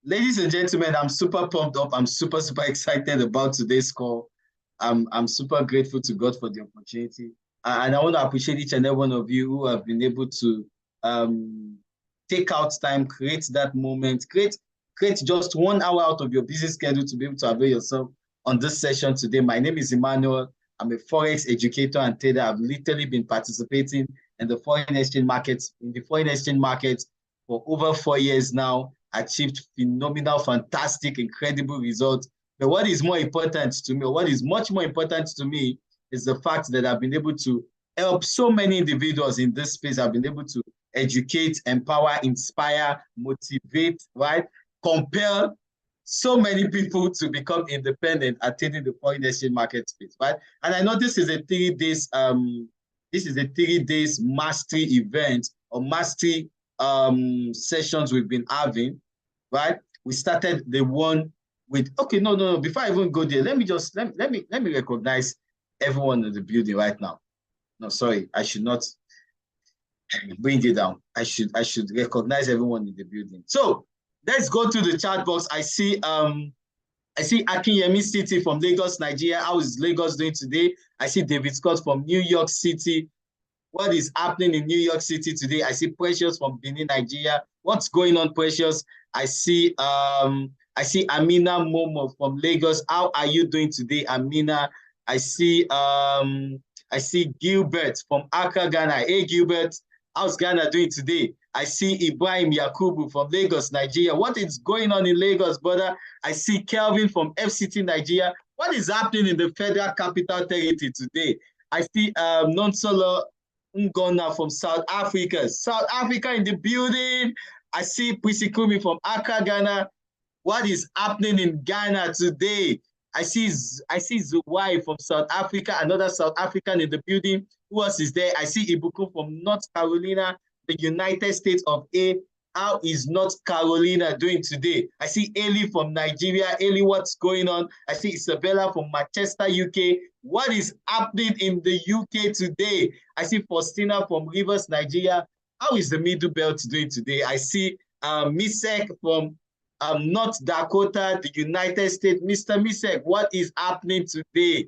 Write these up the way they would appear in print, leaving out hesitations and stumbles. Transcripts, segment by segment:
Ladies and gentlemen, I'm super pumped up. I'm super excited about today's call. I'm super grateful to God for the opportunity. And I want to appreciate each and every one of you who have been able to um, take out time, create that moment, create just 1 hour out of your busy schedule to be able to avail yourself on this session today. My name is Emmanuel. I'm a Forex educator and trader. I've literally been participating in the foreign exchange markets for over 4 years now. Achieved phenomenal, fantastic, incredible results. But what is more important to me, or what is much more important to me, is the fact that I've been able to help so many individuals in this space. I've been able to educate, empower, inspire, motivate, right? Compel so many people to become independent, attaining the foreign exchange market space, right? And I know this is a 3 days mastery event or mastery sessions we've been having, right? We started the one with no. Before I even go there, let me recognize everyone in the building right now. No, sorry, I should not bring it down. I should recognize everyone in the building. So let's go to the chat box. I see Akinyemi City from Lagos, Nigeria. How is Lagos doing today? I see David Scott from New York City. What is happening in New York City today? I see Precious from Benin, Nigeria. What's going on, Precious? I see Amina Momo from Lagos. How are you doing today, Amina? I see Gilbert from Accra, Ghana. Hey, Gilbert, how's Ghana doing today? I see Ibrahim Yakubu from Lagos, Nigeria. What is going on in Lagos, brother? I see Kelvin from FCT, Nigeria. What is happening in the Federal Capital Territory today? I see Nonsolo Ngona from South Africa. South Africa in the building. I see Prisikumi from Accra, Ghana. What is happening in Ghana today? I see Zuwai from South Africa, another South African in the building. Who else is there? I see Ibuku from North Carolina, the United States of A. How is North Carolina doing today? I see Eli from Nigeria. Eli, what's going on? I see Isabella from Manchester, UK. What is happening in the UK today? I see Faustina from Rivers, Nigeria. How is the Middle Belt doing today? I see Misek from North Dakota, the United States. Mr. Misek, what is happening today?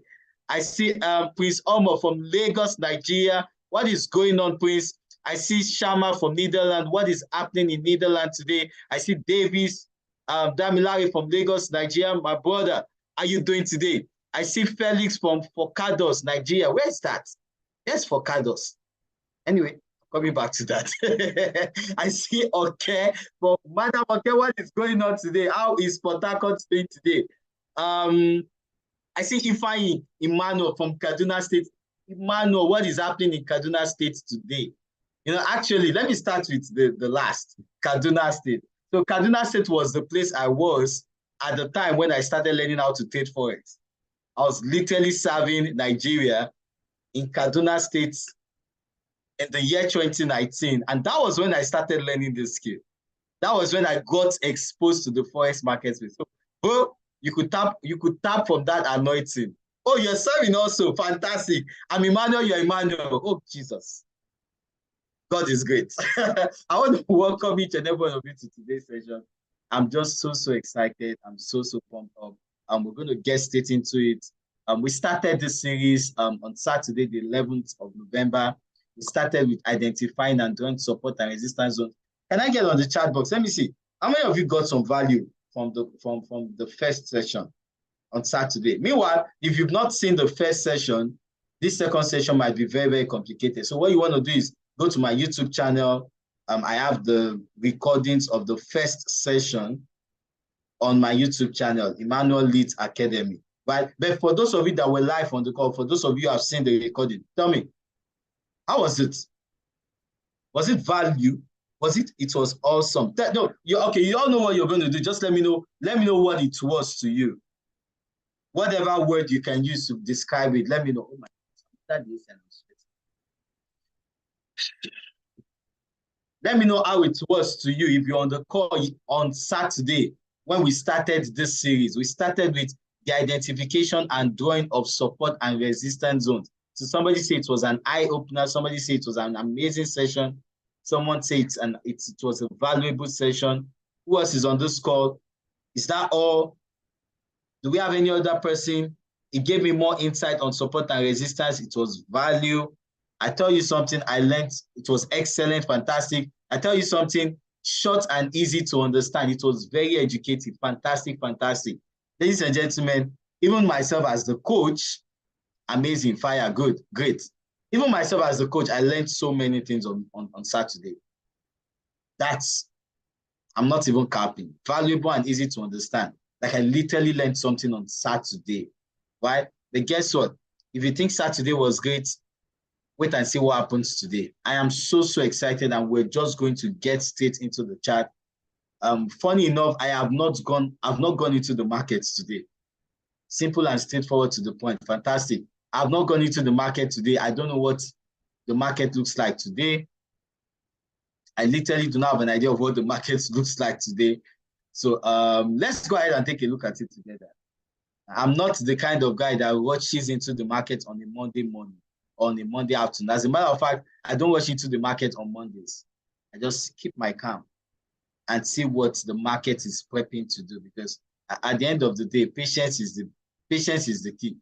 I see Prince Omo from Lagos, Nigeria. What is going on, Prince? I see Shama from Netherlands. What is happening in Netherlands today? I see Davis Damilari from Lagos, Nigeria. My brother, how are you doing today? I see Felix from Forcados, Nigeria. Where is that? Yes, Forcados. Anyway, coming back to that. I see Okay from Madam Okay. What is going on today? How is Port Harcourt doing today? I see Ifeanyi Emmanuel from Kaduna State. Emmanuel, what is happening in Kaduna State today? Actually, let me start with the last, Kaduna State. So Kaduna State was the place I was at the time when I started learning how to trade Forex. I was literally serving Nigeria in Kaduna State in the year 2019. And that was when I started learning this skill. That was when I got exposed to the Forex market space. So, bro, you could tap from that anointing. Oh, you're serving also. Fantastic. I'm Emmanuel, you're Emmanuel. Oh, Jesus. God is great. I want to welcome each and every one of you to today's session. I'm just so excited. I'm so pumped up. We're going to get straight into it. We started this series on Saturday, the 11th of November. We started with identifying and drawing support and resistance zones. Can I get on the chat box? Let me see. How many of you got some value from the first session on Saturday? Meanwhile, if you've not seen the first session, this second session might be very complicated. So what you want to do is go to my YouTube channel. I have the recordings of the first session on my YouTube channel, Emmanuel Leads Academy. Right? But for those of you that were live on the call, for those of you who have seen the recording, tell me, how was it? Was it value? It was awesome. No, you all know what you're going to do. Just let me know what it was to you. Whatever word you can use to describe it, let me know. Oh my God, let me know how it was to you if you're on the call on Saturday when we started this series. We started with the identification and drawing of support and resistance zones. So somebody said it was an eye-opener. Somebody said it was an amazing session. Someone said it was a valuable session. Who else is on this call? Is that all? Do we have any other person? It gave me more insight on support and resistance. It was value. I tell you something, I learned. It was excellent, fantastic. I tell you something, short and easy to understand. It was very educative, fantastic, fantastic. Ladies and gentlemen, even myself as the coach, amazing, fire, good, great. Even myself as the coach, I learned so many things on Saturday. I'm not even capping. Valuable and easy to understand. Like I literally learned something on Saturday, right? But guess what? If you think Saturday was great, wait and see what happens today. I am so excited, and we're just going to get straight into the chat. Funny enough, I've not gone into the markets today. Simple and straightforward to the point. Fantastic. I've not gone into the market today. I don't know what the market looks like today. I literally do not have an idea of what the market looks like today. So let's go ahead and take a look at it together. I'm not the kind of guy that watches into the market on a Monday morning or on a Monday afternoon. As a matter of fact, I don't watch into the market on Mondays. I just keep my calm and see what the market is prepping to do, because at the end of the day, patience is the key.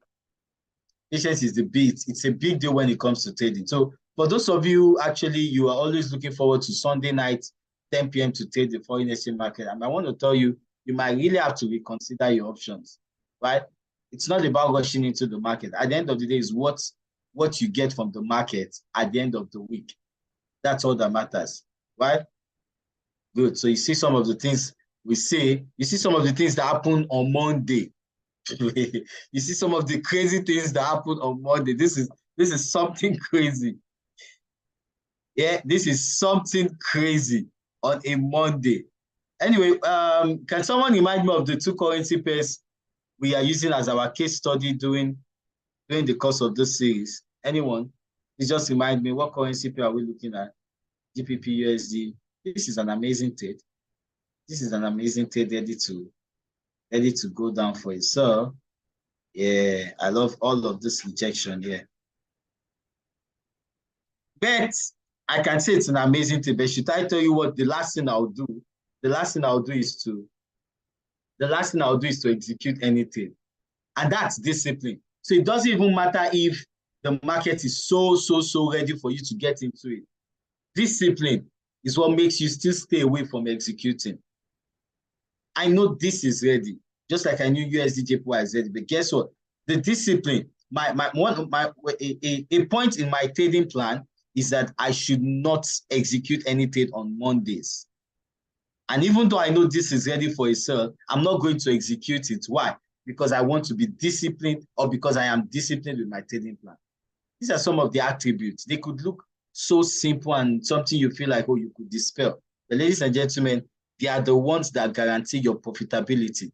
Patience is the beat. It's a big deal when it comes to trading. So for those of you, actually, you are always looking forward to Sunday night, 10 p.m. to trade the foreign exchange market. And I want to tell you, you might really have to reconsider your options, right? It's not about rushing into the market. At the end of the day, is what you get from the market at the end of the week. That's all that matters, right? Good. So you see some of the things we say, you see some of the things that happen on Monday. You see some of the crazy things that happen on Monday. This is something crazy. Yeah, this is something crazy on a Monday. Anyway, can someone remind me of the two currency pairs we are using as our case study during the course of this series? Anyone? Please just remind me, what currency pair are we looking at? GBP USD. This is an amazing trade. This is an amazing trade, ready to go down for it. So, yeah, I love all of this rejection here. But I can say it's an amazing trade. But should I tell you what the last thing I'll do? The last thing I'll do is to execute anything. And that's discipline. So it doesn't even matter if the market is so ready for you to get into it. Discipline is what makes you still stay away from executing. I know this is ready, just like I knew USD JPY is ready. But guess what? The discipline, a point in my trading plan is that I should not execute any trade on Mondays. And even though I know this is ready for a sell, I'm not going to execute it. Why? Because I want to be disciplined, or because I am disciplined with my trading plan. These are some of the attributes. They could look so simple and something you feel like, oh, you could dispel. But ladies and gentlemen, they are the ones that guarantee your profitability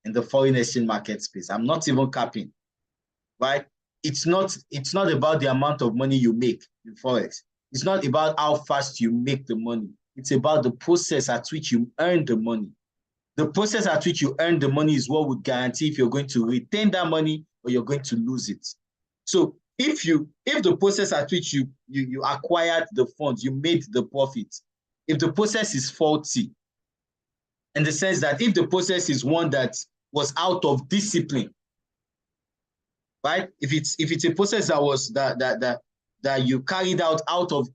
in the foreign exchange market space. I'm not even capping, right? It's not about the amount of money you make in Forex. It's not about how fast you make the money. It's about the process at which you earn the money. The process at which you earn the money is what would guarantee if you're going to retain that money or you're going to lose it. So if the process at which you acquired the funds, you made the profit, if the process is faulty, in the sense that if the process is one that was out of discipline, right? If it's a process that was that you carried out of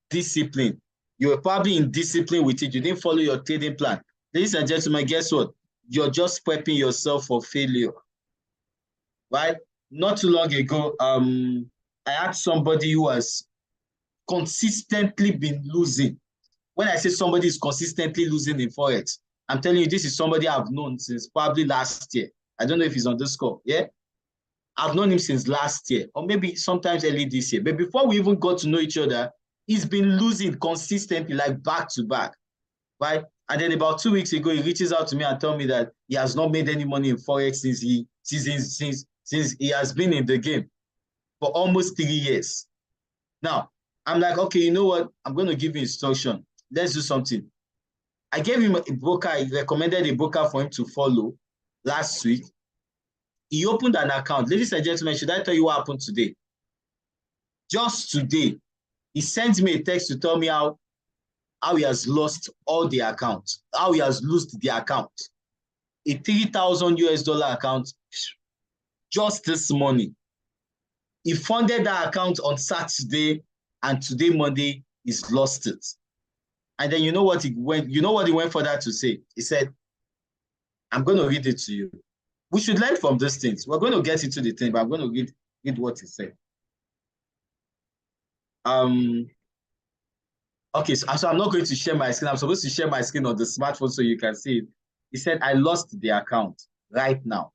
discipline, you were probably in discipline with it, you didn't follow your trading plan. Ladies and gentlemen, guess what? You're just prepping yourself for failure, right? Not too long ago, I had somebody who has consistently been losing. When I say somebody is consistently losing in Forex, I'm telling you, this is somebody I've known since probably last year. I don't know if he's on this call, yeah? I've known him since last year, or maybe sometimes early this year. But before we even got to know each other, he's been losing consistently, like back to back, right? And then about 2 weeks ago, he reaches out to me and tells me that he has not made any money in Forex since he has been in the game for almost 3 years. Now, I'm like, okay, you know what? I'm going to give you instruction. Let's do something. I gave him a broker. I recommended a broker for him to follow last week. He opened an account. Ladies and gentlemen, should I tell you what happened today? Just today, he sent me a text to tell me how he has lost all the accounts, how he has lost the account. a 3,000 US dollar account just this morning. He funded that account on Saturday, and today, Monday, he's lost it. And then you know what he went further to say? He said, I'm going to read it to you. We should learn from these things. We're going to get into the thing, but I'm going to read what he said. Okay, so I'm not going to share my screen. I'm supposed to share my screen on the smartphone so you can see it. He said, I lost the account right now.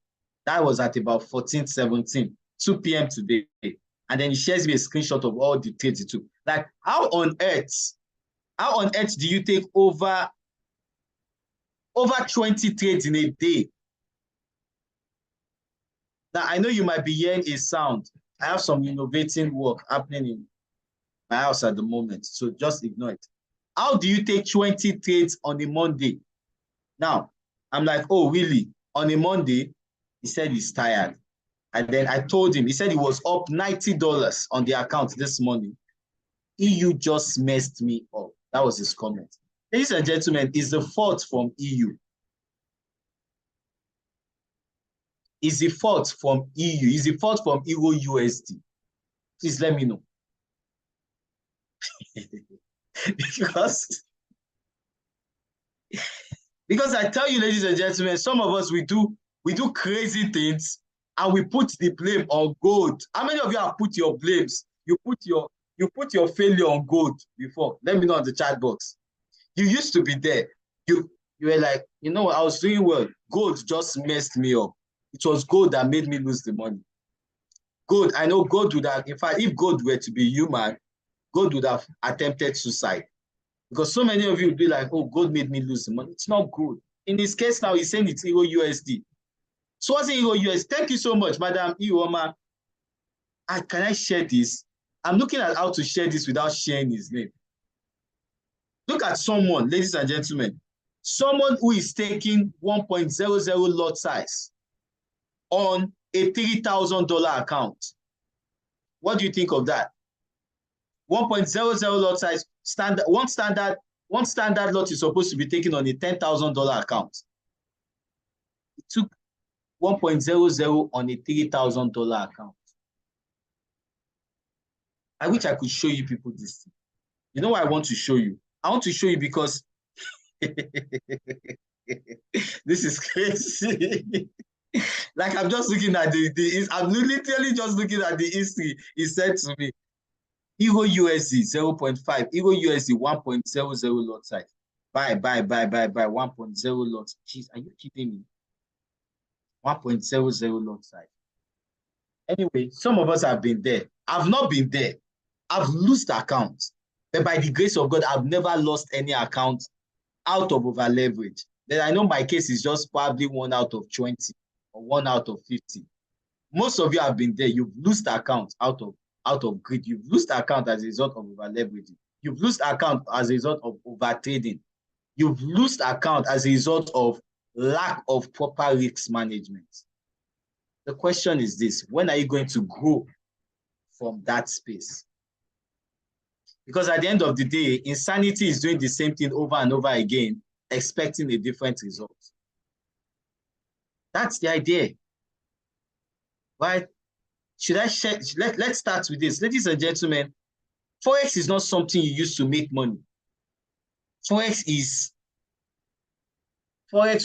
That was at about 14:17, 2 p.m. today. And then he shares me a screenshot of all the trades he took. Like, how on earth do you take over 20 trades in a day? Now, I know you might be hearing a sound. I have some innovating work happening in my house at the moment, so just ignore it. How do you take 20 trades on a Monday? Now, I'm like, oh, really? On a Monday? He said he's tired. And then I told him, he said he was up $90 on the account this morning. EU just messed me up. That was his comment. Ladies and gentlemen, it's the fault from EU. Is the fault from EU? Is the fault from Euro USD? Please let me know. because I tell you, ladies and gentlemen, some of us, we do crazy things and we put the blame on gold. How many of you have put your blames? You put your failure on gold before. Let me know in the chat box. You used to be there. You were like, you know, I was doing well. Gold just messed me up. It was gold that made me lose the money. Gold, I know gold would have, in fact, if gold were to be human, gold would have attempted suicide. Because so many of you would be like, oh, gold made me lose the money. It's not good. In this case now, he's saying it's Euro USD. So what's in Euro USD? Thank you so much, Madam Iwoma. Can I share this? I'm looking at how to share this without sharing his name. Look at someone, ladies and gentlemen, someone who is taking 1.00 lot size on a $3,000 account. What do you think of that? 1.00 lot size, one standard lot is supposed to be taken on a $10,000 account. It took 1.00 on a $3,000 account. I wish I could show you people this. You know why I want to show you? I want to show you because this is crazy. Like, I'm just looking at I'm literally just looking at the history. He said to me, Euro USD 0.5, Euro USD 1.00 lot size. Buy 1.0 lot. Jeez, are you kidding me? 1.00 lot size. Anyway, some of us have been there. I've not been there. I've lost accounts. But by the grace of God, I've never lost any account out of over leverage. Then I know my case is just probably 1 out of 20 or 1 out of 50. Most of you have been there. You've lost account out of greed. You've lost account as a result of over leveraging. You've lost account as a result of over trading. You've lost account as a result of lack of proper risk management. The question is this: when are you going to grow from that space? Because at the end of the day, insanity is doing the same thing over and over again, expecting a different result. That's the idea. Right? Should I share? Let's start with this. Ladies and gentlemen, Forex is not something you use to make money. Forex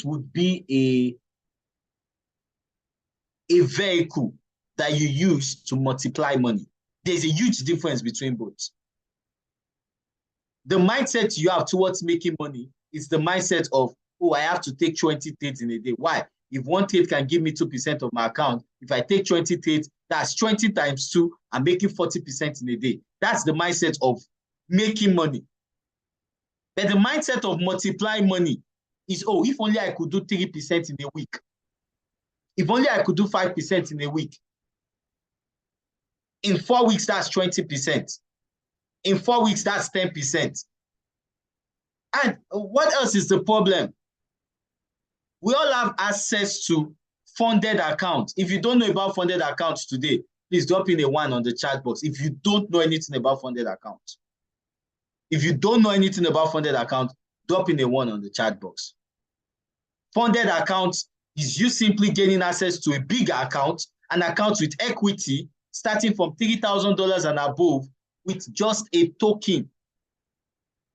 would be a vehicle that you use to multiply money. There's a huge difference between both. The mindset you have towards making money is the mindset of, oh, I have to take 20 trades in a day. Why? If one trade can give me 2% of my account, if I take 20 trades, that's 20 times 2, I'm making 40% in a day. That's the mindset of making money. But the mindset of multiplying money is, oh, if only I could do 3% in a week. If only I could do 5% in a week. In 4 weeks, that's 20%. In 4 weeks, that's 10%. And what else is the problem? We all have access to funded accounts. If you don't know about funded accounts today, please drop in a 1 on the chat box. If you don't know anything about funded accounts. If you don't know anything about funded accounts, drop in a 1 on the chat box. Funded accounts is you simply gaining access to a bigger account, an account with equity starting from $3,000 and above with just a token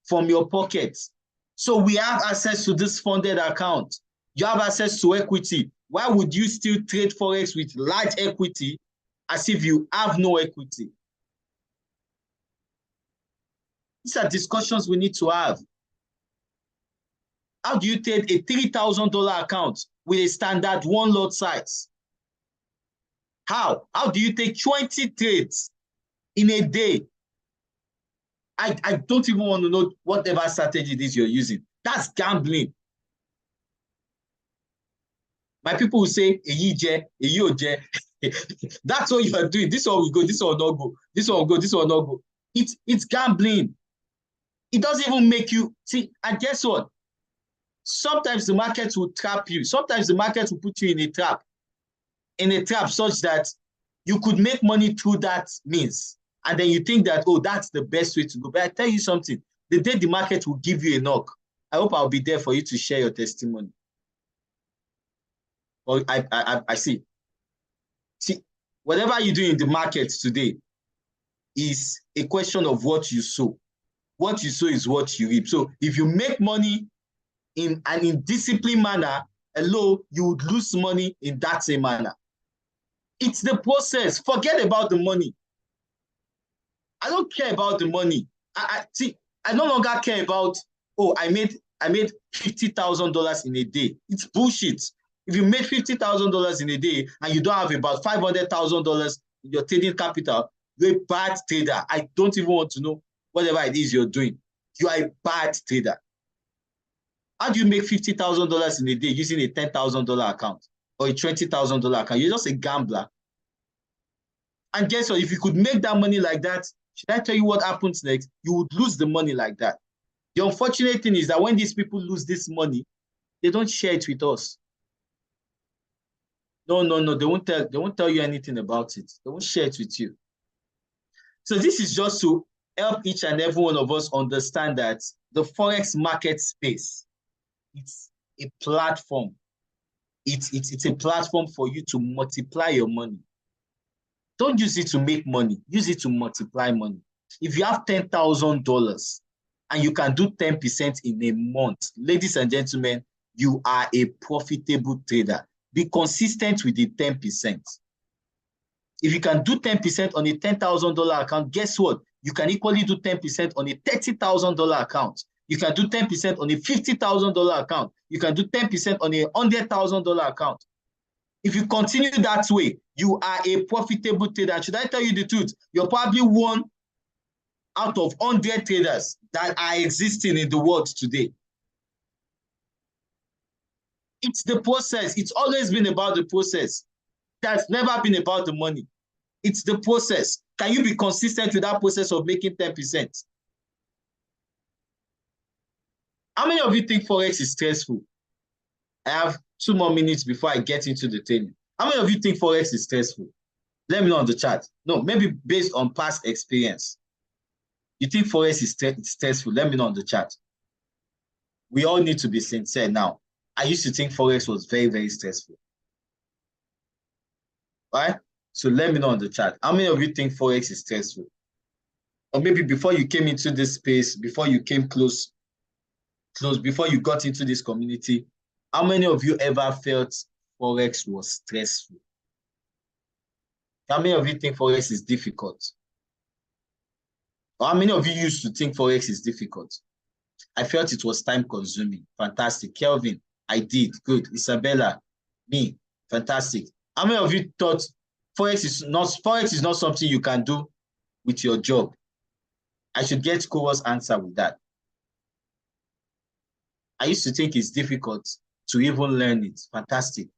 from your pocket. So we have access to this funded account. You have access to equity. Why would you still trade Forex with large equity as if you have no equity? These are discussions we need to have. How do you trade a $3,000 account with a standard one lot size? How? How do you take 20 trades in a day? I don't even want to know whatever strategy it is you're using. That's gambling. My people will say, that's what you are doing. This one will go, this one will not go. This one will go, this one will not go. It's gambling. It doesn't even make you see. And guess what? Sometimes the market will trap you. Sometimes the market will put you in a trap such that you could make money through that means. And then you think that, oh, that's the best way to go. But I tell you something, the day the market will give you a knock, I hope I'll be there for you to share your testimony. Or I see. See, whatever you do in the market today is a question of what you sow. What you sow is what you reap. So if you make money in an indisciplined manner, hello, you would lose money in that same manner. It's the process. Forget about the money. I don't care about the money. I no longer care about, oh, I made $50,000 in a day. It's bullshit. If you made $50,000 in a day and you don't have about $500,000 in your trading capital, you're a bad trader. I don't even want to know whatever it is you're doing. You are a bad trader. How do you make $50,000 in a day using a $10,000 account or a $20,000 account? You're just a gambler. And guess what? If you could make that money like that, should I tell you what happens next? You would lose the money like that. The unfortunate thing is that when these people lose this money, they don't share it with us. No, they won't tell you anything about it. They won't share it with you. So this is just to help each and every one of us understand that the Forex market space, it's a platform. It's a platform for you to multiply your money. Don't use it to make money. Use it to multiply money. If you have $10,000 and you can do 10% in a month, ladies and gentlemen, you are a profitable trader. Be consistent with the 10%. If you can do 10% on a $10,000 account, guess what? You can equally do 10% on a $30,000 account. You can do 10% on a $50,000 account. You can do 10% on a $100,000 account. If you continue that way, you are a profitable trader. Should I tell you the truth? You're probably one out of 100 traders that are existing in the world today. It's the process. It's always been about the process. That's never been about the money. It's the process. Can you be consistent with that process of making 10%? How many of you think Forex is stressful? I have 2 more minutes before I get into the training. How many of you think Forex is stressful? Let me know on the chat. No, maybe based on past experience. You think Forex is stressful? Let me know on the chat. We all need to be sincere now. I used to think Forex was very, very stressful. Right? So let me know on the chat. How many of you think Forex is stressful? Or maybe before you came into this space, before you came close, before you got into this community, how many of you ever felt Forex was stressful? How many of you think Forex is difficult? Or how many of you used to think Forex is difficult? I felt it was time-consuming. Fantastic. Kelvin, I did. Good. Isabella, me, fantastic. How many of you thought Forex is not something you can do with your job? I should get Kowa's answer with that. I used to think it's difficult to even learn it. Fantastic.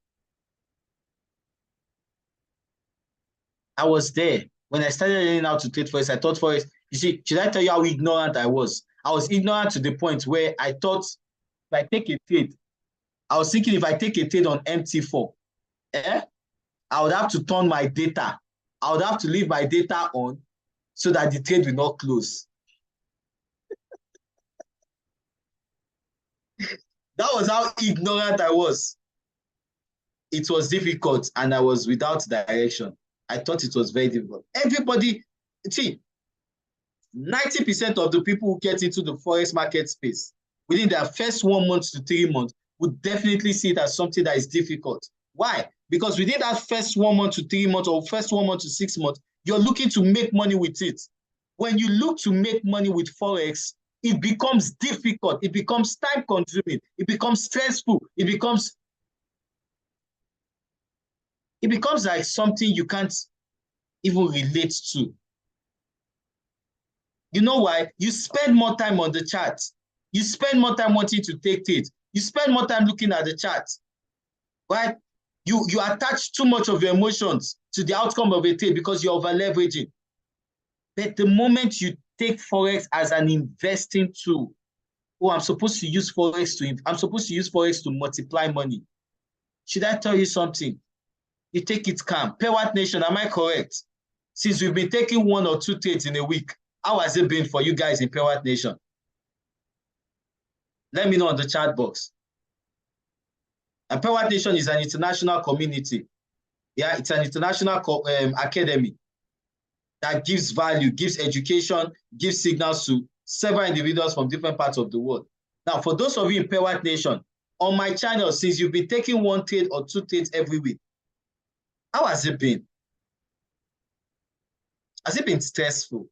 I was there. When I started learning how to trade Forex, I thought Forex, you see, should I tell you how ignorant I was? I was ignorant to the point where I thought if I take a trade, I was thinking if I take a trade on MT4, I would have to turn my data. I would have to leave my data on so that the trade will not close. That was how ignorant I was. it was difficult and I was without direction. I thought it was very difficult. Everybody, see, 90% of the people who get into the Forex market space within their first 1 month to 3 months would definitely see it as something that is difficult. Why? Because within that first 1 month to 3 months or first 1 month to 6 months, you're looking to make money with it. When you look to make money with Forex, it becomes difficult. It becomes time consuming. It becomes stressful. It becomes like something you can't even relate to. You know why? You spend more time on the chart. You spend more time wanting to take trades. You spend more time looking at the chart, right? You attach too much of your emotions to the outcome of a trade because you're over leveraging. But the moment you take Forex as an investing tool, oh, I'm supposed to use Forex to multiply money. Should I tell you something? You take it calm. Pewat Nation, am I correct? Since we've been taking 1 or 2 trades in a week, how has it been for you guys in Pewat Nation? Let me know on the chat box. And Pewat Nation is an international community. Yeah, it's an international academy that gives value, gives education, gives signals to several individuals from different parts of the world. Now, for those of you in Pewat Nation, on my channel, since you've been taking 1 trade or 2 trades every week, how has it been? Has it been stressful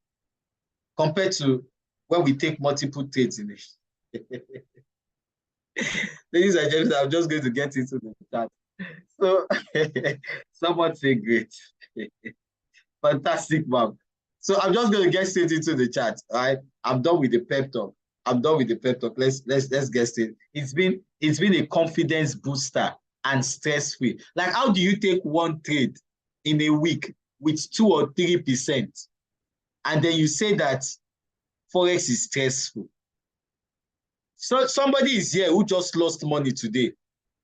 compared to when we take multiple trades in it? Ladies and gentlemen, I'm just going to get into the chat. So, someone say great. Fantastic, ma'am. So I'm just going to get straight into the chat. All right, I'm done with the pep talk. Let's get straight. It's been a confidence booster and stress-free. Like, how do you take 1 trade in a week with 2 or 3%, and then you say that Forex is stressful? So somebody is here who just lost money today.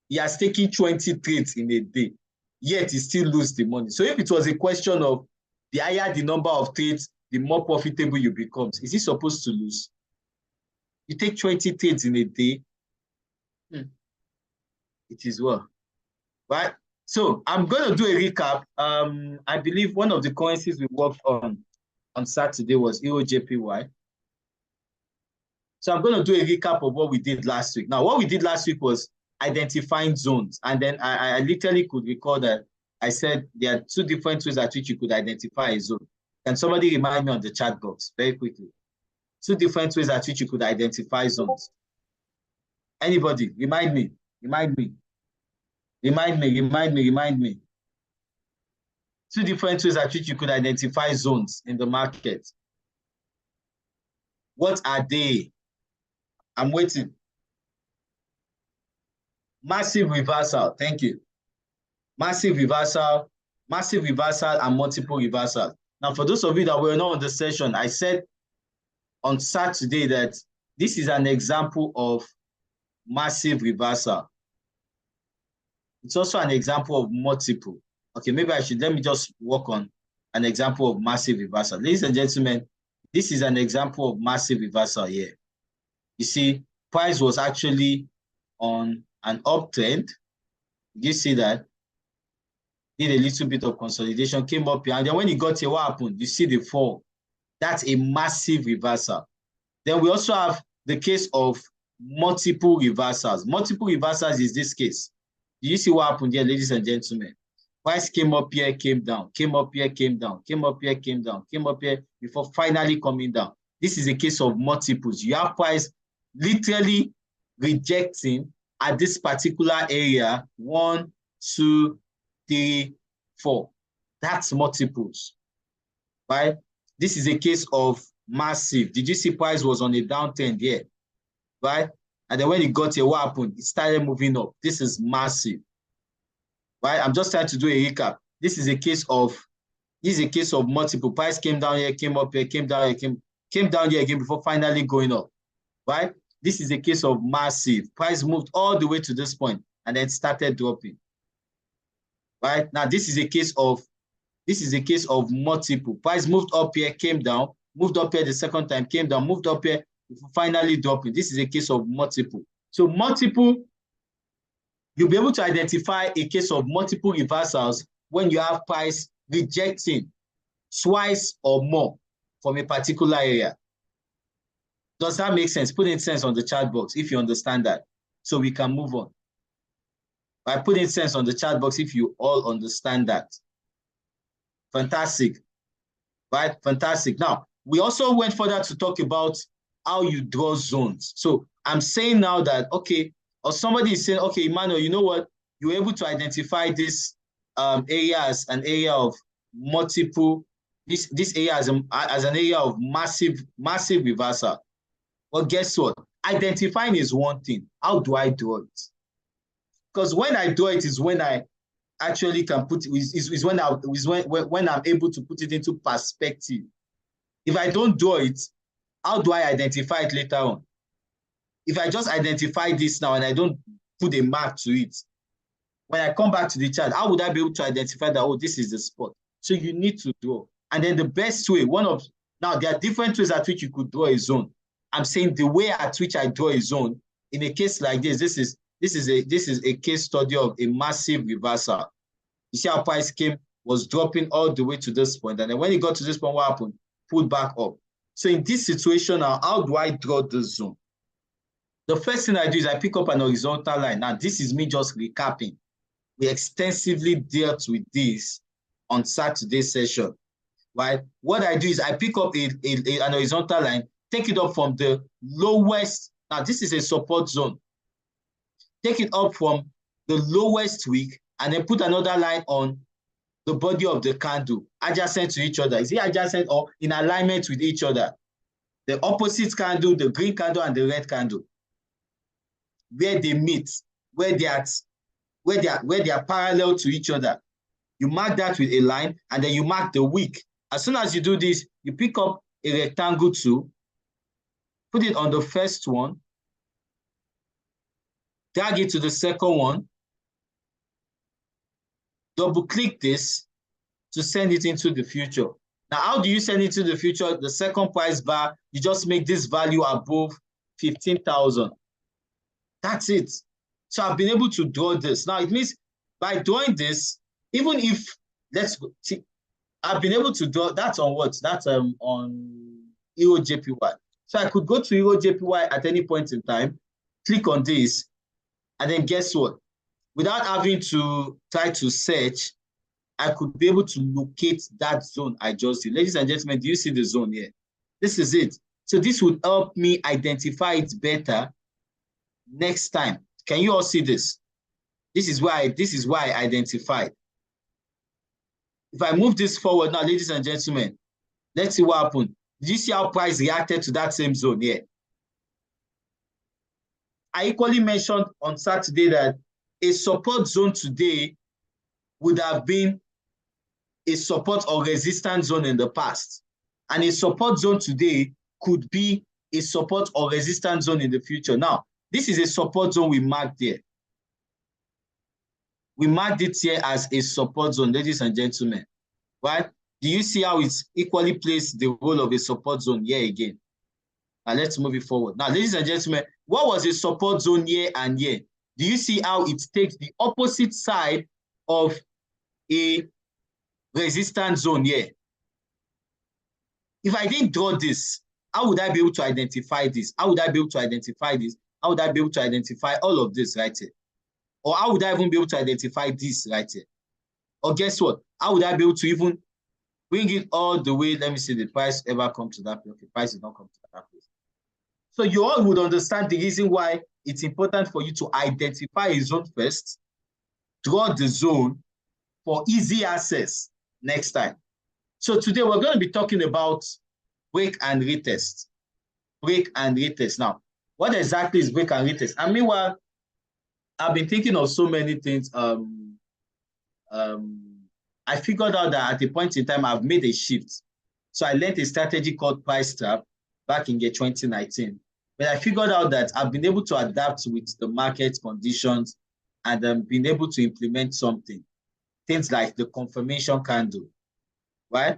He has taken 20 trades in a day, yet he still loses the money. So if it was a question of the higher the number of trades, the more profitable you become, is he supposed to lose? You take 20 trades in a day, it is well. Right? So I'm going to do a recap. I believe one of the currencies we worked on Saturday was EURJPY. So I'm going to do a recap of what we did last week. Now, what we did last week was identifying zones. And then I literally could recall that I said there are 2 different ways at which you could identify a zone. Can somebody remind me on the chat box very quickly? 2 different ways at which you could identify zones. Anybody? Remind me. 2 different ways at which you could identify zones in the market. What are they? I'm waiting. Massive reversal. Thank you. Massive reversal, and multiple reversals. Now, for those of you that were not on the session, I said on Saturday that this is an example of massive reversal. It's also an example of multiple. Okay, maybe let me just work on an example of massive reversal. Ladies and gentlemen, this is an example of massive reversal here. You see, price was actually on an uptrend. You see that? Did a little bit of consolidation, came up here, and then when it got here, what happened? You see the fall. That's a massive reversal. Then we also have the case of multiple reversals. Multiple reversals is this case. Do you see what happened here, ladies and gentlemen? Price came up here, came down, came up here, came down, came up here, came down, came up here, before finally coming down. This is a case of multiples. You have price literally rejecting at this particular area, 1, 2, 3, 4. That's multiples, right? This is a case of massive. Did you see price was on a downtrend here, right? And then when it got here, what happened? It started moving up. This is massive, right? I'm just trying to do a recap. This is a case of multiple. Price came down here, came up here, came down here, came down here again before finally going up, right? This is a case of massive. Price moved all the way to this point and then started dropping, right? Now this is a case of multiple. Price moved up here, came down, moved up here the second time, came down, moved up here, finally dropping. This is a case of multiple. So multiple You'll be able to identify a case of multiple reversals when you have price rejecting twice or more from a particular area. Does that make sense? Put in sense on the chat box if you understand that, so we can move on. By putting sense on the chat box if you all understand that. Fantastic, right? Fantastic. Now, we also went further to talk about how you draw zones. So I'm saying now that, okay, or somebody is saying, okay, Emmanuel, you know what? You're able to identify this area as an area of multiple, this area as an area of massive reversal. Well, guess what? Identifying is one thing. How do I draw it? Because when I draw it is when I actually can put it, is when I'm able to put it into perspective. If I don't draw it, how do I identify it later on? If I just identify this now and I don't put a mark to it, when I come back to the chart, how would I be able to identify that, oh, this is the spot? So you need to draw. And then the best way, now there are different ways at which you could draw a zone. I'm saying the way at which I draw a zone, in a case like this is a case study of a massive reversal. You see how price was dropping all the way to this point. And then when it got to this point, what happened? Pulled back up. So in this situation now, how do I draw the zone? The first thing I do is I pick up an horizontal line. Now, this is me just recapping. We extensively dealt with this on Saturday's session, right? What I do is I pick up an horizontal line, take it up from the lowest. Now, this is a support zone. Take it up from the lowest wick and then put another line on the body of the candle, adjacent to each other. Is it adjacent or in alignment with each other? The opposite candle, the green candle, and the red candle, where they meet, where they are parallel to each other. You mark that with a line, and then you mark the wick. As soon as you do this, you pick up a rectangle tool, put it on the first one, drag it to the second one, double-click this to send it into the future. Now, how do you send it to the future? The second price bar, you just make this value above 15,000. That's it. So I've been able to draw this. Now, it means by drawing this, even if, let's go, see, I've been able to draw, that's on what? That's on EURJPY. So I could go to EURJPY at any point in time, click on this, and then guess what? Without having to try to search, I could be able to locate that zone I just did. Ladies and gentlemen, do you see the zone here? This is it. So this would help me identify it better next time. Can you all see this? This is why I identified. If I move this forward now, ladies and gentlemen, let's see what happened. Did you see how price reacted to that same zone here? I equally mentioned on Saturday that a support zone today would have been a support or resistance zone in the past. And a support zone today could be a support or resistance zone in the future. Now, this is a support zone we marked there. We marked it here as a support zone, ladies and gentlemen, right? Do you see how it equally plays the role of a support zone here again? Now, let's move it forward. Now, ladies and gentlemen, what was a support zone here and here? Do you see how it takes the opposite side of a resistance zone here? If I didn't draw this, how would I be able to identify this? How would I be able to identify this? How would I be able to identify all of this right here? Or how would I even be able to identify this right here? Or guess what? How would I be able to even bring it all the way? Let me see, the price ever come to that place? Okay, price did not come to that place. So you all would understand the reason why it's important for you to identify a zone first, draw the zone for easy access next time. So today we're going to be talking about break and retest. Break and retest. Now, what exactly is break and retest? And meanwhile, I've been thinking of so many things. I figured out that at a point in time, I've made a shift. So I learned a strategy called price trap back in year 2019. But I figured out that I've been able to adapt with the market conditions and been able to implement something. Things like the confirmation candle, right?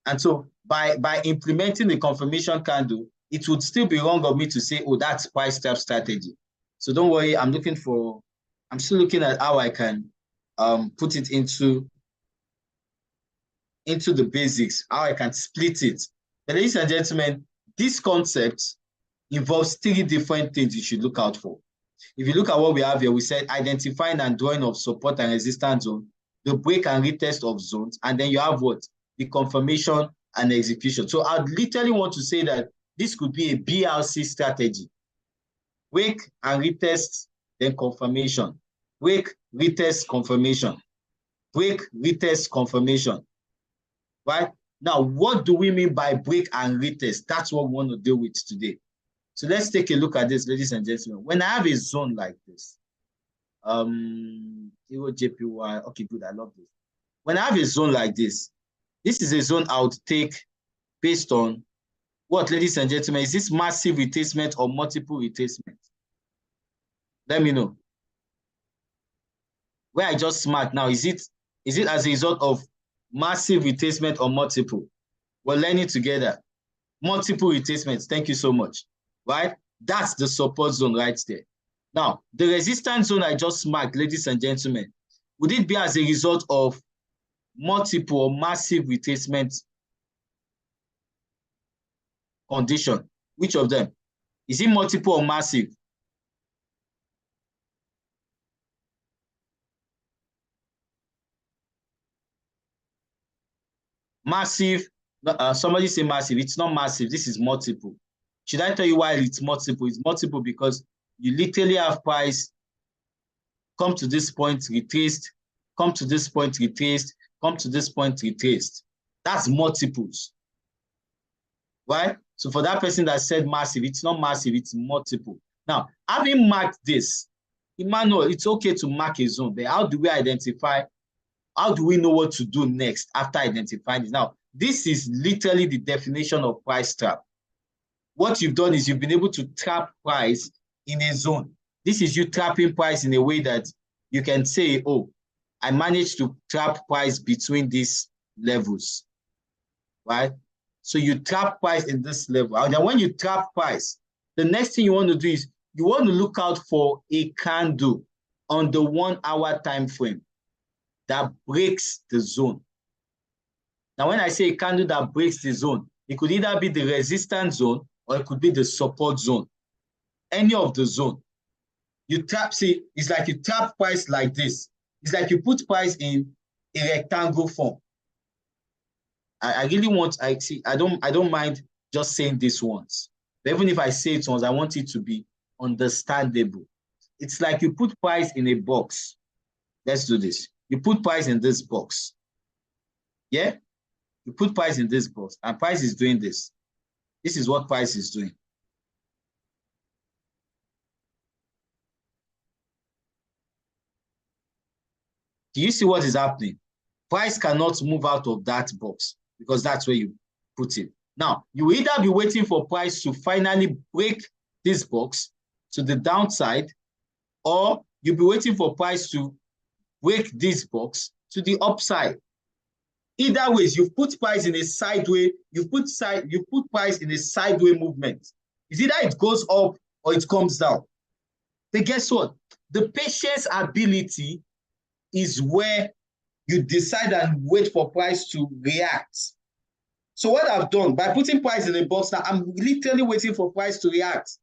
And so by implementing the confirmation candle, it would still be wrong of me to say, oh, that's price trap strategy. So don't worry, I'm looking for I'm still looking at how I can put it into the basics, how I can split it. But ladies and gentlemen, this concept involves three different things you should look out for. If you look at what we have here, we said identifying and drawing of support and resistance zone, the break and retest of zones, and then you have what? The confirmation and execution. So I literally want to say that this could be a BRC strategy. Break and retest, then confirmation. Break, retest, confirmation. Break, retest, confirmation. Right? Now, what do we mean by break and retest? That's what we want to deal with today. So let's take a look at this, ladies and gentlemen. When I have a zone like this, JPY, okay, good, I love this. When I have a zone like this is a zone I would take based on what, ladies and gentlemen? Is this massive retracement or multiple retracement? Let me know. Where I just marked now, is it as a result of massive retracement or multiple? We're learning together. Multiple retracements. Thank you so much. Right? That's the support zone right there. Now, the resistance zone I just marked, ladies and gentlemen, would it be as a result of multiple or massive retracement condition? Which of them? Is it multiple or massive? Massive. Somebody say massive. It's not massive. This is multiple. Should I tell you why it's multiple? It's multiple because you literally have price come to this point, retraced, come to this point, retraced, come to this point, retraced. That's multiples. Right? So for that person that said massive, it's not massive, it's multiple. Now, having marked this, Emmanuel, it's okay to mark a zone, but how do we identify? How do we know what to do next after identifying this? Now, this is literally the definition of price trap. What you've done is you've been able to trap price in a zone. This is you trapping price in a way that you can say, oh, I managed to trap price between these levels, right? So you trap price in this level. And then when you trap price, the next thing you want to do is you want to look out for a candle on the 1 hour time frame that breaks the zone. Now, when I say a candle that breaks the zone, it could either be the resistance zone or it could be the support zone. Any of the zone. You trap, see, it's like you trap price like this. It's like you put price in a rectangle form. I really want, I don't mind just saying this once. But even if I say it once, I want it to be understandable. It's like you put price in a box. Let's do this. You put price in this box. Yeah? You put price in this box, and price is doing this. This is what price is doing. Do you see what is happening? Price cannot move out of that box because that's where you put it. Now, you will either be waiting for price to finally break this box to the downside, or you'll be waiting for price to break this box to the upside. Either ways, you've put price in a sideway, you put price in a sideway movement. It's either it goes up or it comes down. But guess what? The patience ability is where you decide and wait for price to react. So what I've done, by putting price in a box now, I'm literally waiting for price to react.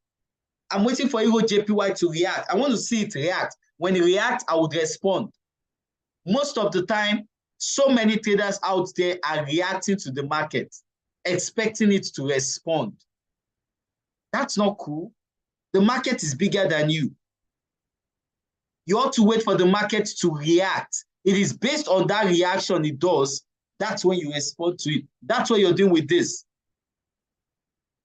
I'm waiting for Euro JPY to react. I want to see it react. When it reacts, I would respond. Most of the time, so many traders out there are reacting to the market, expecting it to respond. That's not cool. The market is bigger than you. You ought to wait for the market to react. It is based on that reaction it does. That's when you respond to it. That's what you're doing with this.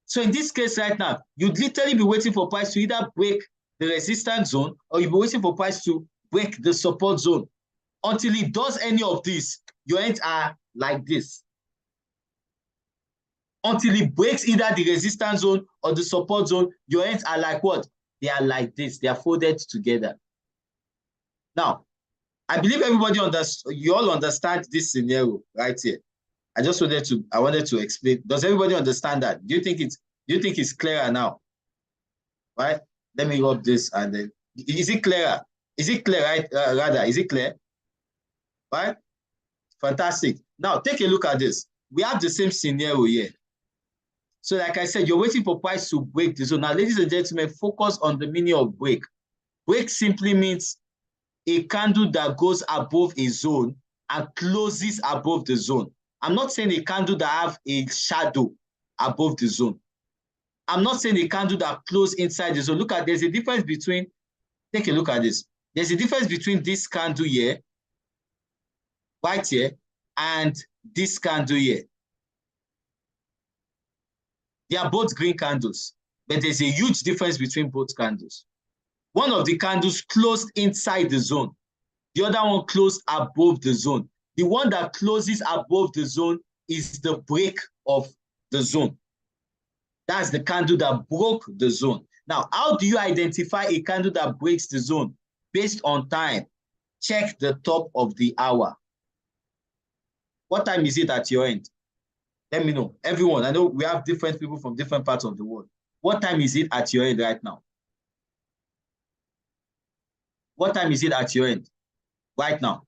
So in this case right now, you'd literally be waiting for price to either break the resistance zone or you'll be waiting for price to break the support zone. Until it does any of this, your ends are like this. Until it breaks either the resistance zone or the support zone, your ends are like what? They are like this. They are folded together. Now, I believe everybody you all understand this scenario right here. I wanted to explain. Does everybody understand that? Do you think it's clearer now? Right? Let me rub this and then, is it clearer? Is it clear, right? Rather, is it clear? Right? Fantastic. Now, take a look at this. We have the same scenario here. So like I said, you're waiting for price to break the zone. Now, ladies and gentlemen, focus on the meaning of break. Break simply means a candle that goes above a zone and closes above the zone. I'm not saying a candle that have a shadow above the zone. I'm not saying a candle that close inside the zone. Look at, there's a difference between, take a look at this. There's a difference between this candle here, right here, and this candle here. They are both green candles, but there's a huge difference between both candles. One of the candles closed inside the zone. The other one closed above the zone. The one that closes above the zone is the break of the zone. That's the candle that broke the zone. Now, how do you identify a candle that breaks the zone? Based on time, check the top of the hour. What time is it at your end? Let me know. Everyone, I know we have different people from different parts of the world. What time is it at your end right now? What time is it at your end right now?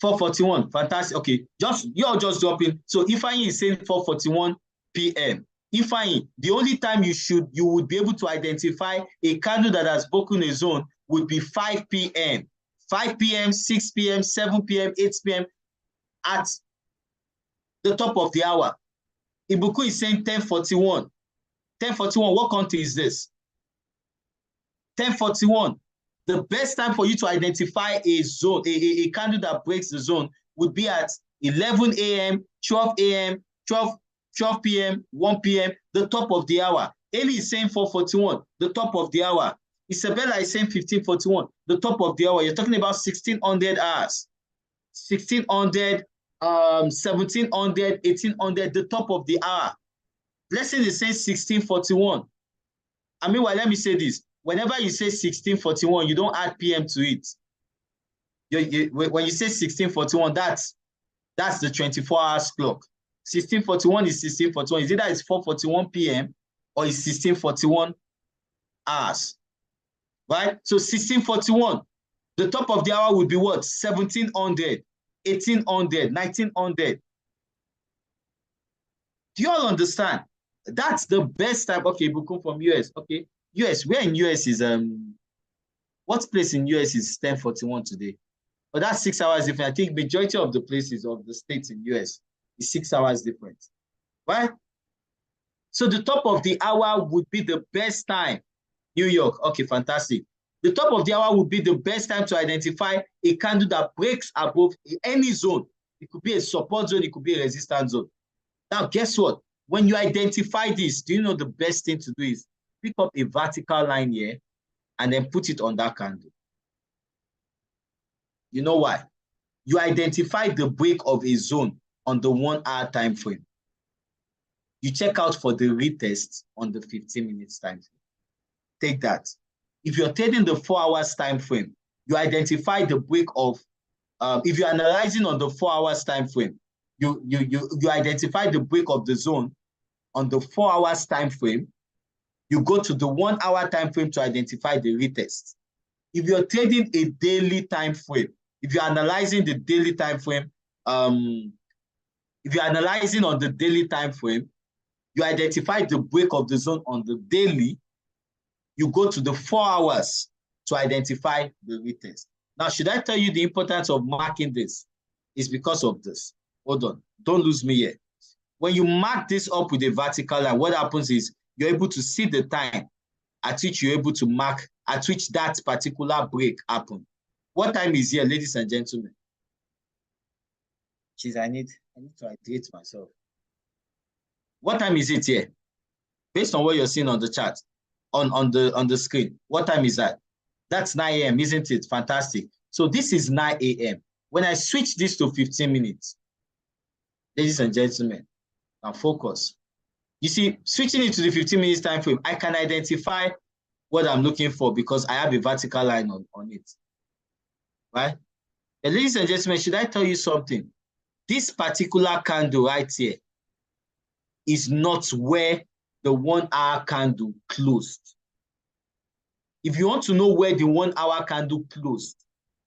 4:41. Fantastic. Okay, you're just dropping. So Ifeanyi is saying 4:41 p.m. Ifeanyi, the only time you would be able to identify a candle that has broken a zone would be 5 p.m. 5 p.m., 6 p.m., 7 p.m., 8 p.m. at the top of the hour. Ibuku is saying 10:41. 10:41, what country is this? 10:41. The best time for you to identify a zone, a candle that breaks the zone would be at 11 a.m., 12 a.m., 12 p.m., 1 p.m., the top of the hour. Eli is saying 4:41, the top of the hour. Isabella is saying 15:41, the top of the hour. You're talking about 1600 hours. 1600, 1700, 1800, the top of the hour. Blessing is saying 16:41. I mean, well, let me say this. Whenever you say 16:41, you don't add PM to it. When you say 16:41, that's the 24 hours clock. 16:41 is 16:41. Is either it's 4:41 p.m. or it's 16:41 hours. Right? So 16:41, the top of the hour would be what? 1700, 1800, 1900. Do you all understand? That's the best time. Okay, Bukum from US. Okay, US. Where in US is what place in US is 10:41 today? But that's 6 hours different. I think majority of the places of the states in US is 6 hours different. Right? So the top of the hour would be the best time. New York. Okay, fantastic. The top of the hour would be the best time to identify a candle that breaks above any zone. It could be a support zone, it could be a resistance zone. Now, guess what? When you identify this, do you know the best thing to do is pick up a vertical line here and then put it on that candle. You know why? You identify the break of a zone on the 1 hour time frame. You check out for the retest on the 15 minutes time frame. Take that. If you're trading the 4 hours time frame, you identify the break of, if you're analyzing on the 4 hours time frame, you identify the break of the zone on the 4 hours time frame. You go to the 1 hour time frame to identify the retest. If you're trading a daily time frame, if you're analyzing the daily time frame, if you're analyzing on the daily time frame, you identify the break of the zone on the daily. You go to the 4 hours to identify the retest. Now, should I tell you the importance of marking this? It's because of this. Hold on. Don't lose me here. When you mark this up with a vertical line, what happens is you're able to see the time at which you're able to mark, at which that particular break happened. What time is here, ladies and gentlemen? Jeez, I need to hydrate myself. What time is it here? Based on what you're seeing on the chart, on the screen, what time is that? That's 9 a.m., isn't it? Fantastic. So this is 9 a.m. When I switch this to 15 minutes, ladies and gentlemen, now focus. You see, switching it to the 15 minutes time frame, I can identify what I'm looking for because I have a vertical line on it. Right? And ladies and gentlemen, should I tell you something? This particular candle right here is not where the 1 hour candle closed. if you want to know where the 1 hour candle closed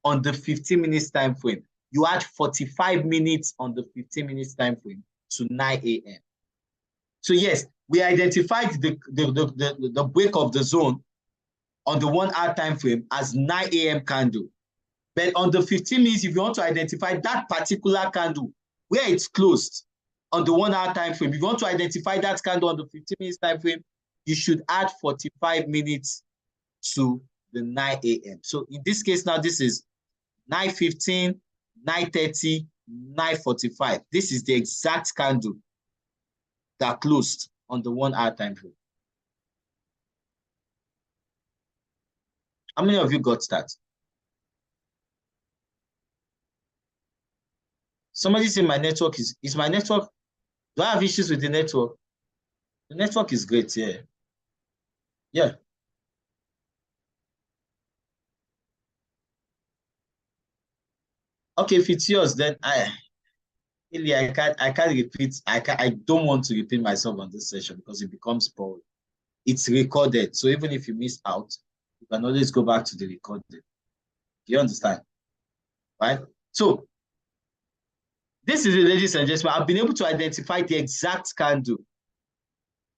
on the 15 minutes time frame, you add 45 minutes on the 15 minutes time frame to 9 a.m. So yes, we identified the break of the zone on the 1 hour time frame as 9 a.m. candle. But on the 15 minutes, if you want to identify that particular candle where it's closed on the 1 hour time frame, if you want to identify that candle on the 15 minutes time frame, you should add 45 minutes to the 9 a.m. So in this case now, this is 9:15, 9:30, 9:45. This is the exact candle that closed on the 1 hour time frame. How many of you got that? Somebody say my network is my network. Do I have issues with the network? The network is great, yeah. Yeah. Okay, if it's yours, then I can't repeat. I don't want to repeat myself on this session because it becomes boring. It's recorded, so even if you miss out, you can always go back to the recording. Do you understand? Right? So this is it, ladies and gentlemen. I've been able to identify the exact candle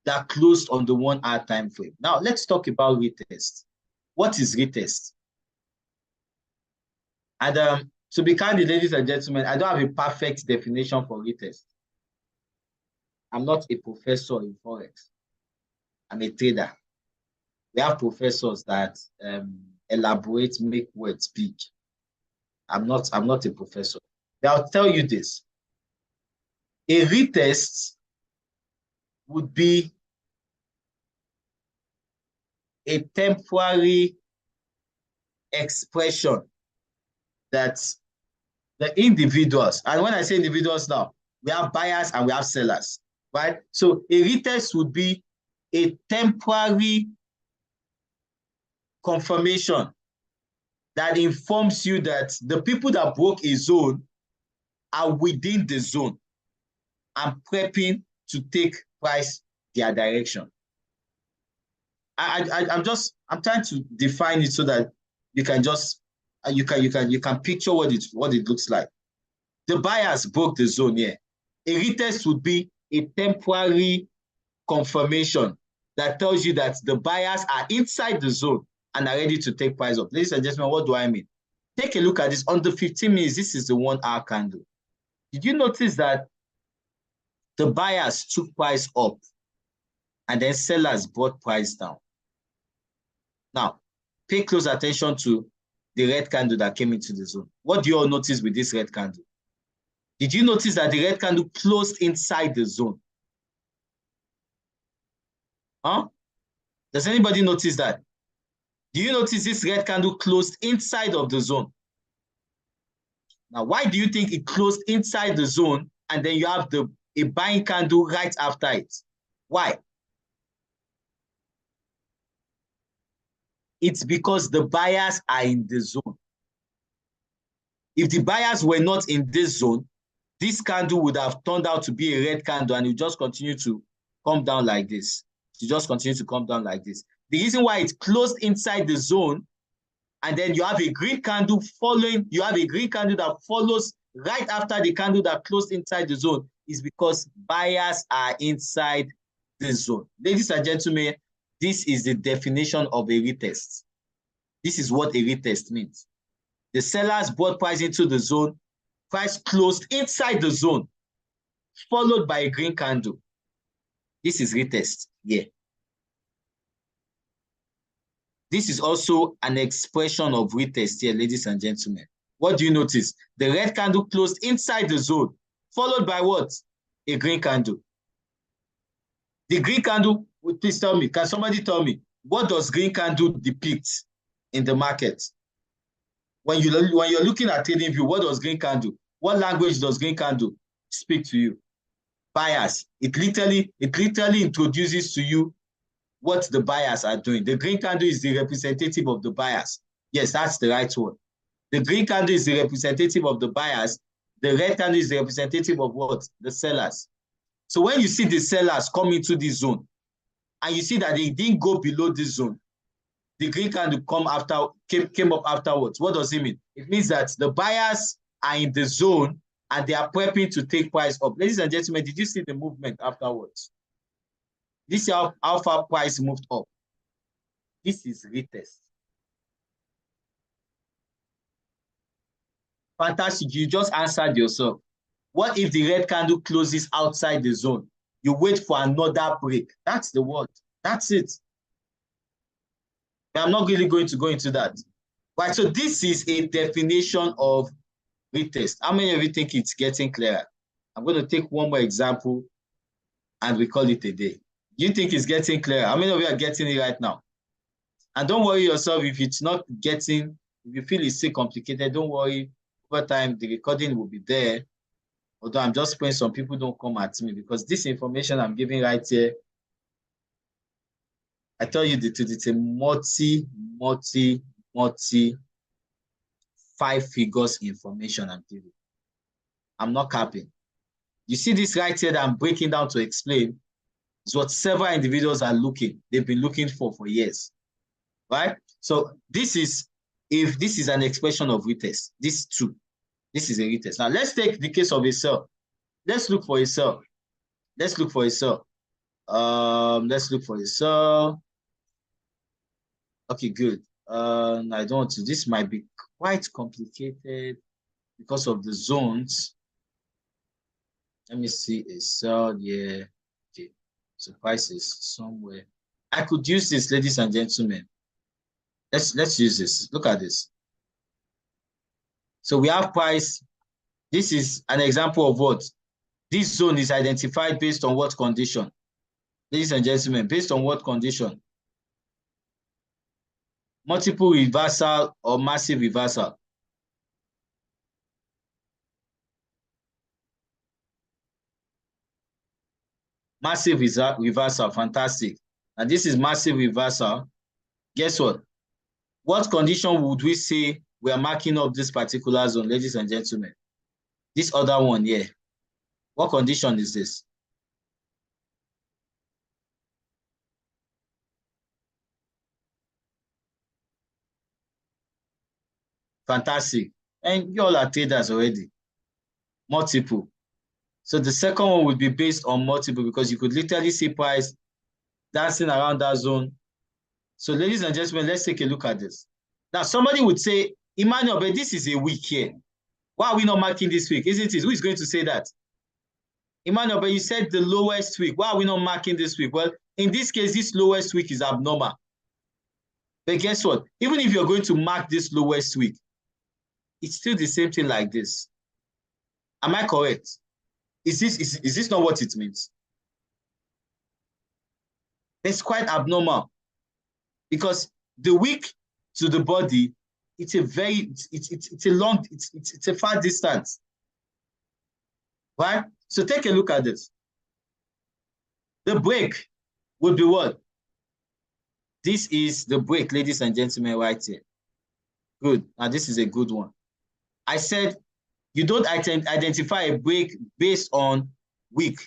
that closed on the 1 hour time frame. Now let's talk about retest. What is retest? And to be candid, ladies and gentlemen, I don't have a perfect definition for retest. I'm not a professor in Forex. I'm a trader. We have professors that elaborate, make words big. I'm not a professor. But I'll tell you this. A retest would be a temporary expression that the individuals, and when I say individuals now, we have buyers and we have sellers, right? So a retest would be a temporary confirmation that informs you that the people that broke a zone are within the zone and prepping to take price their direction. I'm trying to define it so that you can just you can picture what it looks like. The buyers broke the zone here. A retest would be a temporary confirmation that tells you that the buyers are inside the zone and are ready to take price up. Ladies and gentlemen, what do I mean? Take a look at this. On the 15 minutes, this is the 1 hour candle. Did you notice that the buyers took price up and then sellers brought price down? Now, pay close attention to the red candle that came into the zone. What do you all notice with this red candle? Did you notice that the red candle closed inside the zone? Huh? Does anybody notice that? Do you notice this red candle closed inside of the zone? Now, why do you think it closed inside the zone and then you have a buying candle right after it? Why? It's because the buyers are in the zone. If the buyers were not in this zone, this candle would have turned out to be a red candle and it would just continue to come down like this. It just continue to come down like this. The reason why it's closed inside the zone and then you have a green candle following, you have a green candle that follows right after the candle that closed inside the zone is because buyers are inside the zone. Ladies and gentlemen, this is the definition of a retest. This is what a retest means. The sellers brought price into the zone, price closed inside the zone, followed by a green candle. This is retest here. This is also an expression of retest here, ladies and gentlemen. What do you notice? The red candle closed inside the zone, followed by what? A green candle. The green candle, please tell me, can somebody tell me, what does green candle depict in the market? When you're looking at TradingView, what does green candle? What language does green candle speak to you? Buyers. It literally introduces to you what the buyers are doing. The green candle is the representative of the buyers. Yes, that's the right one. The green candle is the representative of the buyers. The red candle is the representative of what? The sellers. So when you see the sellers come into this zone and you see that they didn't go below this zone, the green candle came up afterwards. What does it mean? It means that the buyers are in the zone and they are prepping to take price up. Ladies and gentlemen, did you see the movement afterwards? This is how far price moved up. This is retest. Fantastic. You just answered yourself. What if the red candle closes outside the zone? You wait for another break. That's the word. That's it. I'm not really going to go into that. Right, so this is a definition of retest. How many of you think it's getting clearer? I'm going to take one more example and we call it a day. You think it's getting clearer? How many of you are getting it right now? And don't worry yourself if it's not getting, if you feel it's still complicated, don't worry. Over time, the recording will be there. Although I'm just praying some people don't come at me because this information I'm giving right here, I tell you the truth, it's a multi 5 figures information I'm giving. I'm not capping. You see this right here that I'm breaking down to explain is what several individuals are they've been looking for years, right? So this is, if this is an expression of retest, this too, this is a retest. Now let's take the case of a sell. Let's look for a sell. Let's look for a sell. Let's look for a sell. Okay, good. I don't want to. This might be quite complicated because of the zones. Let me see a sell here. Okay, so price is somewhere. I could use this, ladies and gentlemen. Let's use this. Look at this. So we have price. This is an example of what? This zone is identified based on what condition? Ladies and gentlemen, based on what condition? Multiple reversal or massive reversal? Massive reversal, fantastic. And this is massive reversal. Guess what? What condition would we say we are marking up this particular zone, ladies and gentlemen? This other one here. What condition is this? Fantastic. And you all are traders already. Multiple. So the second one would be based on multiple because you could literally see price dancing around that zone. So ladies and gentlemen, let's take a look at this. Now, somebody would say, Emmanuel, but this is a week here. Why are we not marking this week? Isn't it? Who is going to say that? Emmanuel, but you said the lowest week. Why are we not marking this week? Well, in this case, this lowest week is abnormal. But guess what? Even if you're going to mark this lowest week, it's still the same thing like this. Am I correct? Is this not what it means? It's quite abnormal because the week to the body, it's a far distance, right? So take a look at this. The break would be what? This is the break, ladies and gentlemen, right here. Good. Now this is a good one. I said you don't identify a break based on week.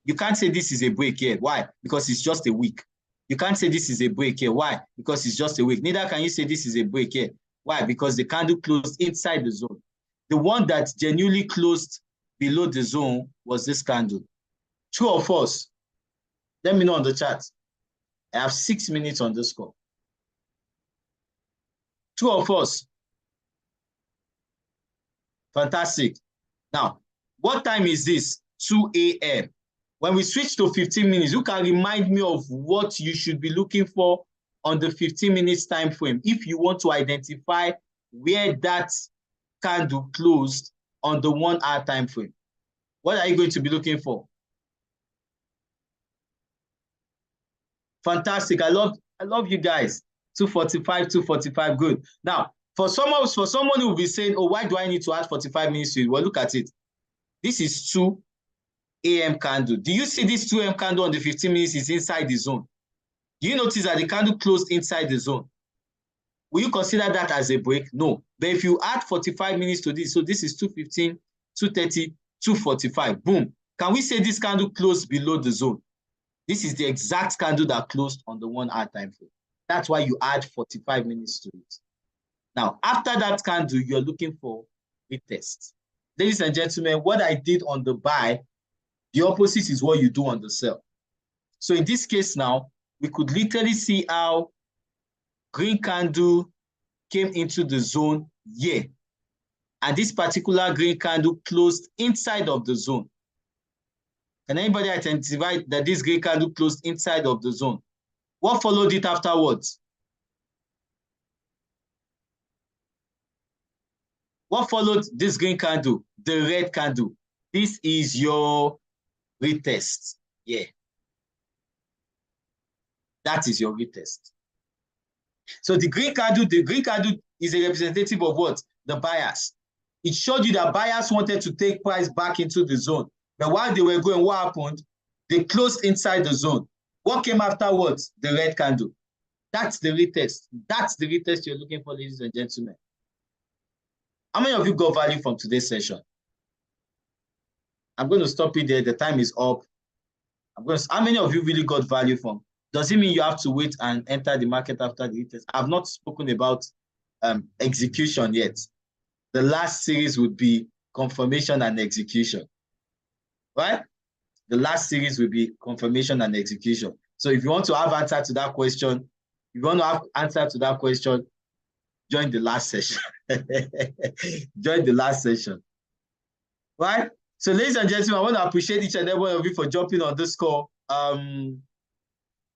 You can't say this is a break here. Why? Because it's just a week. You can't say this is a break here. Why? Because it's just a week. Neither can you say this is a break here. Why? Because the candle closed inside the zone. The one that genuinely closed below the zone was this candle. True or false? Let me know on the chat. I have 6 minutes on this call. True or false? Fantastic. Now, what time is this? 2 a.m. When we switch to 15 minutes, you can remind me of what you should be looking for on the 15 minutes time frame if you want to identify where that candle closed on the 1 hour time frame. What are you going to be looking for? Fantastic. I love you guys. 2:45, 2:45. Good. Now, for someone who will be saying, oh, why do I need to add 45 minutes to it? Well, look at it. This is 2 a.m. candle. Do you see this 2 a.m. candle on the 15 minutes is inside the zone? Do you notice that the candle closed inside the zone? Will you consider that as a break? No. But if you add 45 minutes to this, so this is 2:15, 2:30, 2:45. Boom. Can we say this candle closed below the zone? This is the exact candle that closed on the 1 hour time frame. That's why you add 45 minutes to it. Now, after that candle, you're looking for retest. Ladies and gentlemen, what I did on the buy, the opposite is what you do on the sell. So in this case now, we could literally see how green candle came into the zone here. And this particular green candle closed inside of the zone. Can anybody identify that this green candle closed inside of the zone? What followed it afterwards? What followed this green candle? The red candle. This is your retest. Yeah. That is your retest. So the green candle is a representative of what? The buyers. It showed you that buyers wanted to take price back into the zone. But while they were going, what happened? They closed inside the zone. What came afterwards? The red candle. That's the retest. That's the retest you're looking for, ladies and gentlemen. How many of you got value from today's session? I'm going to stop it there. The time is up. How many of you really got value from? Does it mean you have to wait and enter the market after the retest? I've not spoken about execution yet. The last series would be confirmation and execution, right? The last series will be confirmation and execution. So if you want to have answer to that question, join the last session. Join the last session, right? So ladies and gentlemen, I want to appreciate each and every one of you for jumping on this call.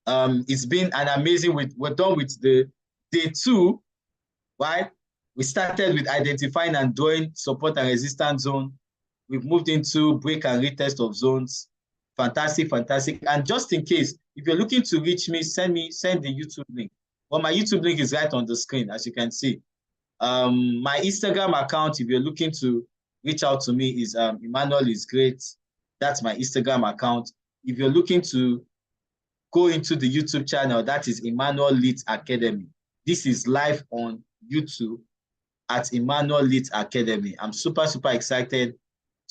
It's been an amazing week. We're done with the day 2, right? We started with identifying and drawing support and resistance zone. We've moved into break and retest of zones. Fantastic, fantastic. And just in case, if you're looking to reach me, send the YouTube link. Well, my YouTube link is right on the screen, as you can see. My Instagram account, if you're looking to reach out to me, is Emmanuel is great. That's my Instagram account. If you're looking to go into the YouTube channel, that is Emmanuel Lit Academy. This is live on YouTube at Emmanuel Lit Academy. I'm super, super excited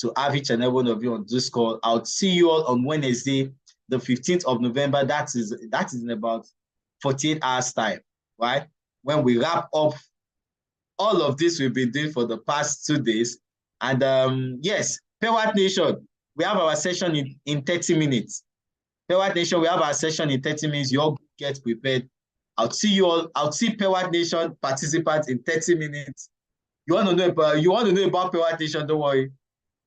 to have each and every one of you on this call. I'll see you all on Wednesday, the 15th of November. That is in about 48 hours time, right? When we wrap up all of this we've been doing for the past 2 days. And yes, Payward Nation, we have our session in 30 minutes. Payward Nation, we have our session in 30 minutes. You all get prepared. I'll see you all. I'll see Payward Nation participants in 30 minutes. You want to know about Payward Nation? Don't worry.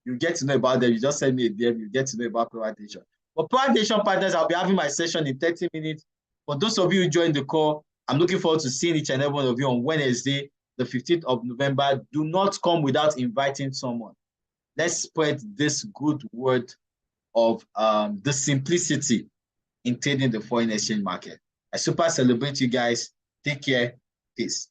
You get to know about them. You just send me a DM. You get to know about Payward Nation. For Payward Nation partners, I'll be having my session in 30 minutes. For those of you who joined the call, I'm looking forward to seeing each and every one of you on Wednesday, the 15th of November. Do not come without inviting someone. Let's spread this good word of the simplicity in trading the foreign exchange market. I super celebrate you guys. Take care. Peace.